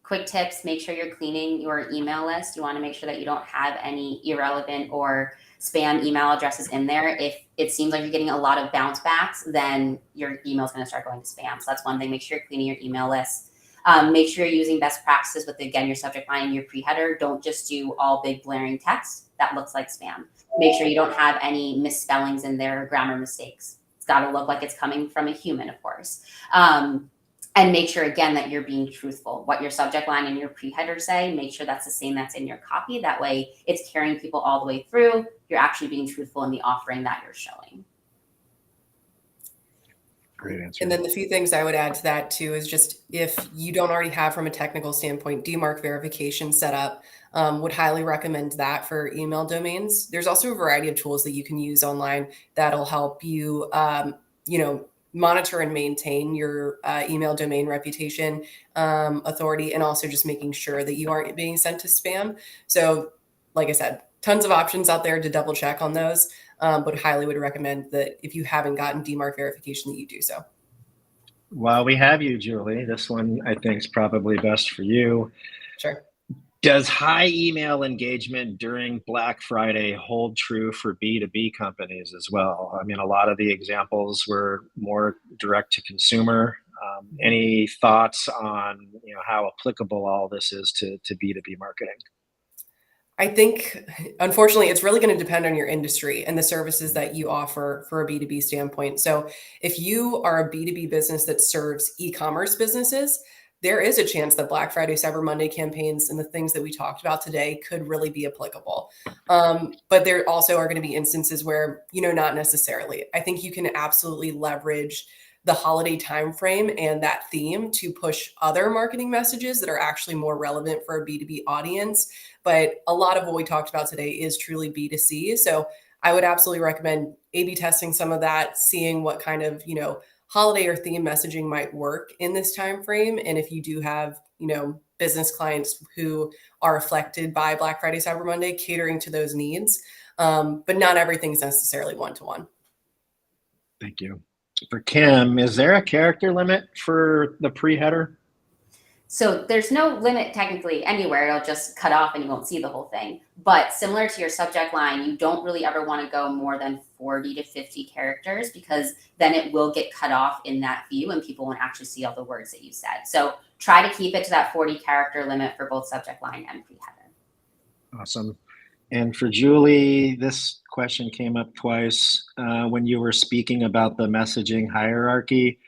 Quick tips, make sure you're cleaning your email list. You want to make sure that you don't have any irrelevant or spam email addresses in there. If it seems like you're getting a lot of bounce backs, then your email is going to start going to spam. So that's one thing. Make sure you're cleaning your email list. Make sure you're using best practices with, again, your subject line and your pre-header. Don't just do all big blaring text. That looks like spam. Make sure you don't have any misspellings in there or grammar mistakes. It's got to look like it's coming from a human, of course. And make sure, again, that you're being truthful. What your subject line and your pre-header say, make sure that's the same that's in your copy. That way it's carrying people all the way through. You're actually being truthful in the offering that you're showing. Great answer. And then the few things I would add to that too is just if you don't already have from a technical standpoint DMARC verification set up, would highly recommend that for email domains. There's also a variety of tools that you can use online that'll help you, monitor and maintain your email domain reputation, authority, and also just making sure that you aren't being sent to spam. So like I said, tons of options out there to double check on those, but highly would recommend that if you haven't gotten DMARC verification that you do so. While we have you, Julie, this one I think is probably best for you. Sure. Does high email engagement during Black Friday hold true for B2B companies as well? I mean, a lot of the examples were more direct to consumer. Any thoughts on how applicable all this is to B2B marketing? I think, unfortunately, it's really going to depend on your industry and the services that you offer for a B2B standpoint. So if you are a B2B business that serves e-commerce businesses, there is a chance that Black Friday, Cyber Monday campaigns and the things that we talked about today could really be applicable. But there also are going to be instances where, not necessarily. I think you can absolutely leverage the holiday timeframe and that theme to push other marketing messages that are actually more relevant for a B2B audience. But a lot of what we talked about today is truly B2C. So I would absolutely recommend A/B testing some of that, seeing what kind of, holiday or theme messaging might work in this time frame. And if you do have, business clients who are affected by Black Friday, Cyber Monday, catering to those needs. but not everything's necessarily one-to-one. Thank you. For Kim, is there a character limit for the pre-header? So there's no limit technically anywhere. It'll just cut off and you won't see the whole thing. But similar to your subject line, you don't really ever want to go more than 40 to 50 characters, because then it will get cut off in that view and people won't actually see all the words that you said. So try to keep it to that 40 character limit for both subject line and pre-header. Awesome. And for Julie, this question came up twice when you were speaking about the messaging hierarchy.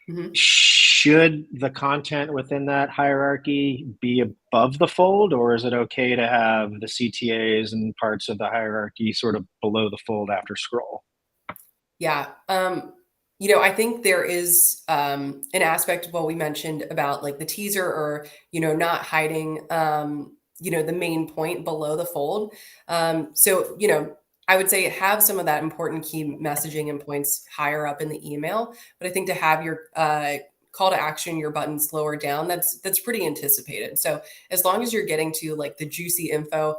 Mm-hmm. Should the content within that hierarchy be above the fold, or is it okay to have the CTAs and parts of the hierarchy sort of below the fold after scroll? Yeah. I think there is an aspect of what we mentioned about like the teaser, or, not hiding, the main point below the fold. I would say have some of that important key messaging and points higher up in the email, but I think to have your call to action, your buttons lower down, that's pretty anticipated. So as long as you're getting to like the juicy info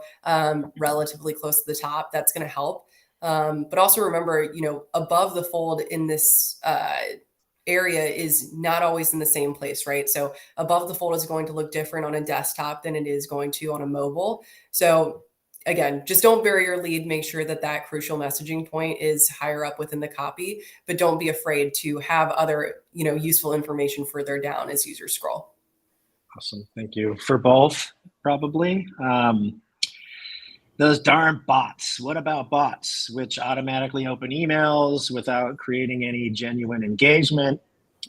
relatively close to the top, that's going to help. But also remember, above the fold in this area is not always in the same place, right? So above the fold is going to look different on a desktop than it is going to on a mobile. So again, just don't bury your lead. Make sure that that crucial messaging point is higher up within the copy, but don't be afraid to have other, useful information further down as users scroll. Awesome. Thank you. For both, probably. Those darn bots. What about bots, which automatically open emails without creating any genuine engagement,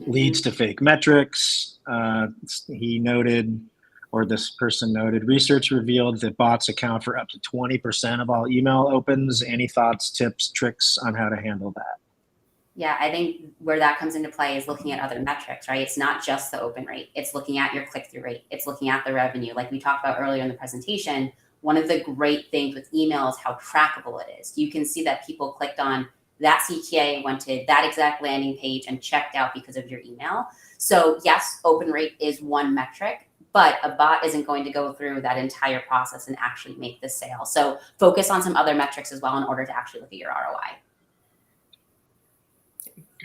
leads to fake metrics? He noted, or this person noted, research revealed that bots account for up to 20% of all email opens. Any thoughts, tips, tricks on how to handle that? Yeah, I think where that comes into play is looking at other metrics, right? It's not just the open rate. It's looking at your click-through rate. It's looking at the revenue. Like we talked about earlier in the presentation, one of the great things with email is how trackable it is. You can see that people clicked on that CTA, went to that exact landing page and checked out because of your email. So yes, open rate is one metric, but a bot isn't going to go through that entire process and actually make the sale. So focus on some other metrics as well in order to actually look at your ROI.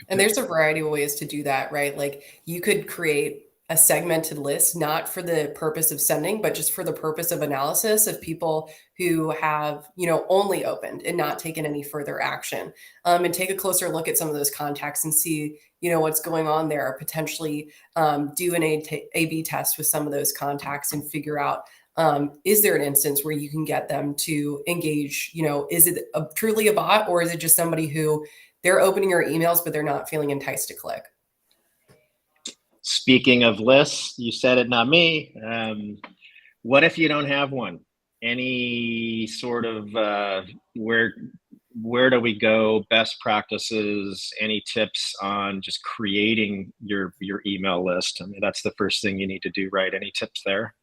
And there's a variety of ways to do that, right? Like you could create a segmented list, not for the purpose of sending, but just for the purpose of analysis of people who have, only opened and not taken any further action, and take a closer look at some of those contacts and see, what's going on there, or potentially do an A/B test with some of those contacts and figure out, is there an instance where you can get them to engage, is it truly a bot, or is it just somebody who they're opening your emails, but they're not feeling enticed to click? Speaking of lists, you said it, not me. What if you don't have one? Any sort of where do we go? Best practices? Any tips on just creating your email list? I mean, that's the first thing you need to do, right? Any tips there?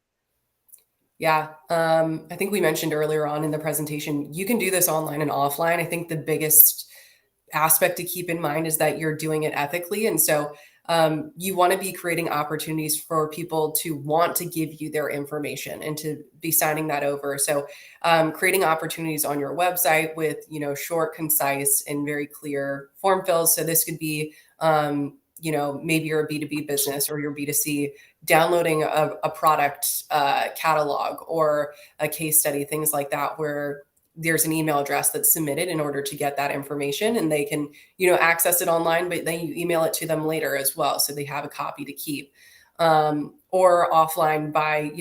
Yeah, I think we mentioned earlier on in the presentation, you can do this online and offline. I think the biggest aspect to keep in mind is that you're doing it ethically, and so you want to be creating opportunities for people to want to give you their information and to be signing that over. So creating opportunities on your website with, short, concise, and very clear form fills. So this could be, maybe you're a B2B business or you're B2C, downloading a product catalog or a case study, things like that, where there's an email address that's submitted in order to get that information, and they can, access it online, but then you email it to them later as well. So they have a copy to keep, or offline by,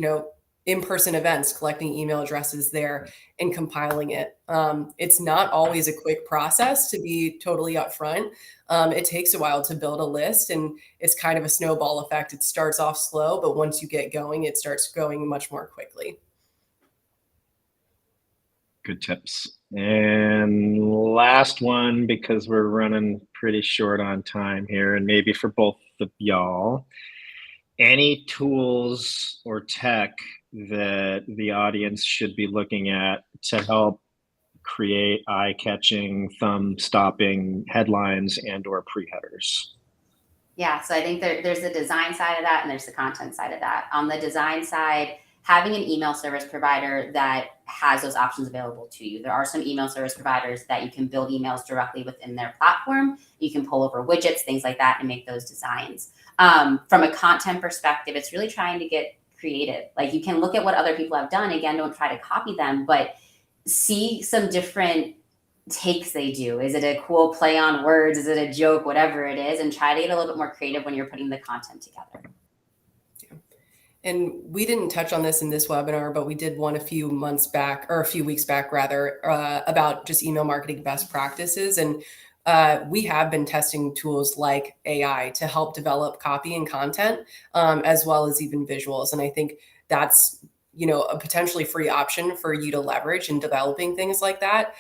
in-person events, collecting email addresses there and compiling it. It's not always a quick process, to be totally upfront. It takes a while to build a list, and it's kind of a snowball effect. It starts off slow, but once you get going, it starts going much more quickly. Good tips. And last one, because we're running pretty short on time here, and maybe for both of y'all, any tools or tech that the audience should be looking at to help create eye-catching, thumb-stopping headlines and or pre-headers? Yeah, so I think there's the design side of that and there's the content side of that. On the design side, having an email service provider that has those options available to you. There are some email service providers that you can build emails directly within their platform. You can pull over widgets, things like that, and make those designs. From a content perspective, it's really trying to get creative. Like, you can look at what other people have done. Again, don't try to copy them, but see some different takes they do. Is it a cool play on words? Is it a joke? Whatever it is, and try to get a little bit more creative when you're putting the content together. And we didn't touch on this in this webinar, but we did one a few weeks back rather, about just email marketing best practices. And we have been testing tools like AI to help develop copy and content, as well as even visuals. And I think that's, a potentially free option for you to leverage in developing things like that.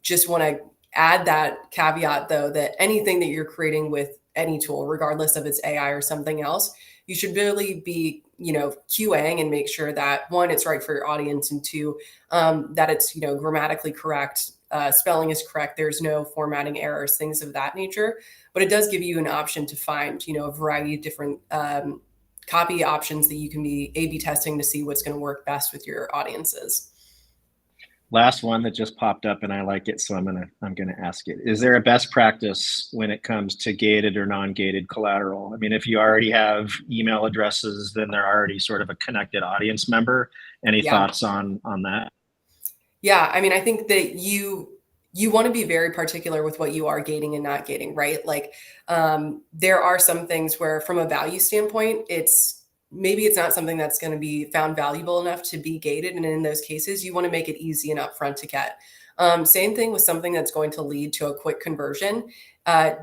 Just want to add that caveat, though, that anything that you're creating with any tool, regardless of it's AI or something else, you should really be, QAing and make sure that, one, it's right for your audience, and two, that it's, grammatically correct, spelling is correct, there's no formatting errors, things of that nature. But it does give you an option to find, a variety of different copy options that you can be A/B testing to see what's going to work best with your audiences. Last one that just popped up, and I like it, so I'm gonna ask it. Is there a best practice when it comes to gated or non-gated collateral? I mean, if you already have email addresses, then they're already sort of a connected audience member. Any thoughts on that? Yeah, I mean, I think that you want to be very particular with what you are gating and not gating, right? Like, there are some things where, from a value standpoint, maybe it's not something that's going to be found valuable enough to be gated. And in those cases, you want to make it easy and upfront to get. Same thing with something that's going to lead to a quick conversion.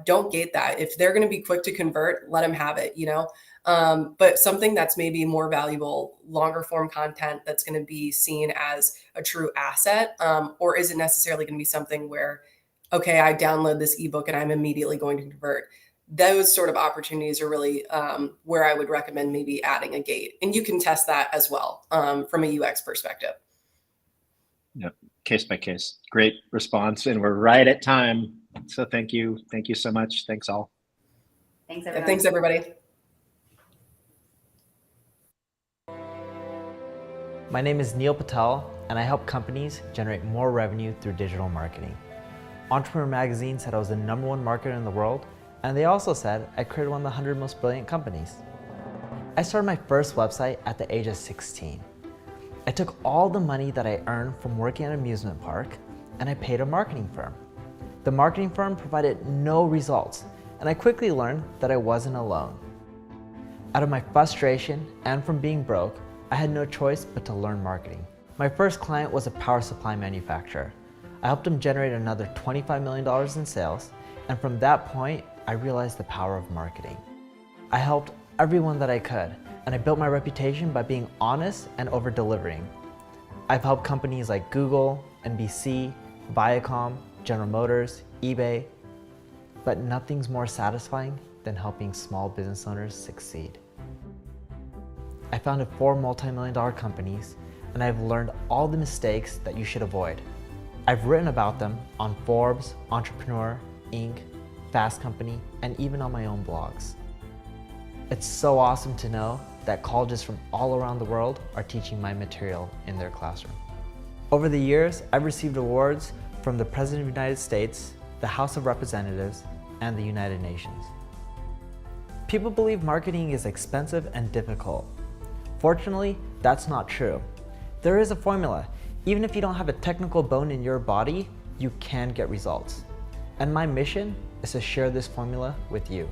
Don't gate that. If they're going to be quick to convert, let them have it, but something that's maybe more valuable, longer form content that's going to be seen as a true asset, or is it necessarily going to be something where, okay, I download this ebook and I'm immediately going to convert? Those sort of opportunities are really where I would recommend maybe adding a gate. And you can test that as well from a UX perspective. Yep, case by case. Great response. And we're right at time. So thank you. Thank you so much. Thanks all. Thanks, everybody. Thanks, everybody. My name is Neil Patel, and I help companies generate more revenue through digital marketing. Entrepreneur Magazine said I was the #1 marketer in the world, and they also said I created one of the 100 most brilliant companies. I started my first website at the age of 16. I took all the money that I earned from working at an amusement park, and I paid a marketing firm. The marketing firm provided no results, and I quickly learned that I wasn't alone. Out of my frustration and from being broke, I had no choice but to learn marketing. My first client was a power supply manufacturer. I helped them generate another $25 million in sales, and from that point, I realized the power of marketing. I helped everyone that I could, and I built my reputation by being honest and over-delivering. I've helped companies like Google, NBC, Viacom, General Motors, eBay, but nothing's more satisfying than helping small business owners succeed. I founded 4 multi-million-dollar companies, and I've learned all the mistakes that you should avoid. I've written about them on Forbes, Entrepreneur, Inc., Fast Company, and even on my own blogs. It's so awesome to know that colleges from all around the world are teaching my material in their classroom. Over the years, I've received awards from the President of the United States, the House of Representatives, and the United Nations. People believe marketing is expensive and difficult. Fortunately, that's not true. There is a formula. Even if you don't have a technical bone in your body, you can get results. And my mission is to share this formula with you.